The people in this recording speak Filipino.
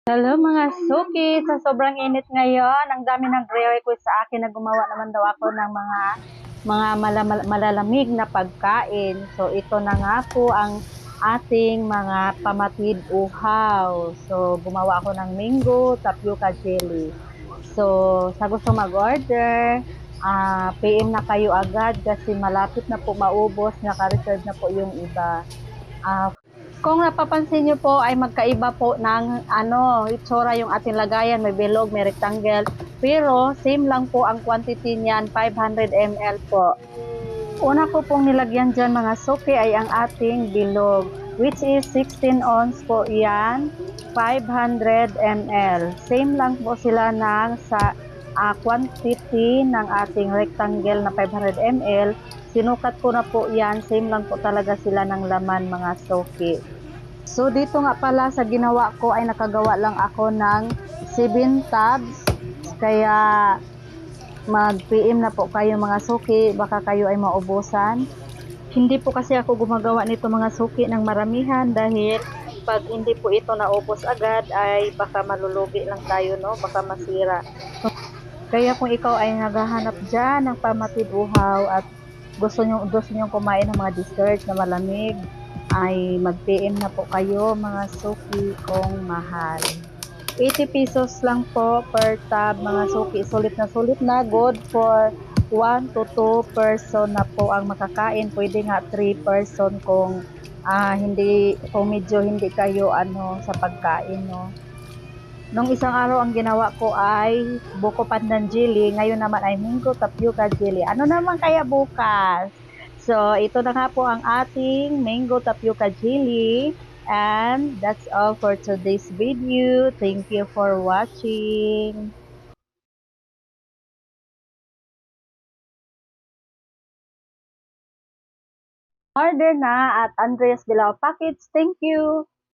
Hello mga suki, sa sobrang init ngayon, ang dami ng request sa akin na gumawa naman daw ako ng mga malalamig na pagkain. So ito na nga po ang ating mga pamatid uhaw. So gumawa ako ng mango tapioca jelly. So sa gusto mag-order, PM na kayo agad kasi malapit na po maubos, naka-reserve na po yung iba. Ah, kung napapansin niyo po ay magkaiba po ng itsura yung ating lagayan, may bilog, may rectangle, pero same lang po ang quantity niyan, 500 ml po. Una ko pong nilagyan dyan mga suki ay ang ating bilog, which is 16 ounce po yan, 500 ml. Same lang po sila ng sa quantity ng ating rectangle na 500 ml. Sinukat ko na po yan, same lang po talaga sila ng laman mga suki. So dito nga pala sa ginawa ko ay nakagawa lang ako ng 7 tabs. Kaya mag-PM na po kayo mga suki, baka kayo ay maubusan. Hindi po kasi ako gumagawa nito mga suki ng maramihan dahil pag hindi po ito naubos agad ay baka malulugi lang tayo, no? Baka masira. Kaya kung ikaw ay naghahanap dyan ng pamatid uhaw at gusto nyo kumain ng mga dessert na malamig, ay mag-PM na po kayo mga suki kong mahal. 80 pesos lang po per tab mga suki. Sulit na good for 1 to 2 person na po ang makakain. Pwede nga 3 person kung kung medyo hindi kayo sa pagkain, no. Nung isang araw ang ginawa ko ay buko pandan jelly, ngayon naman ay mango tapioca jelly. Ano naman kaya bukas? So, ito na nga po ang ating mango tapioca jelly. And that's all for today's video. Thank you for watching. Order na at Andres Bilao Packets. Thank you.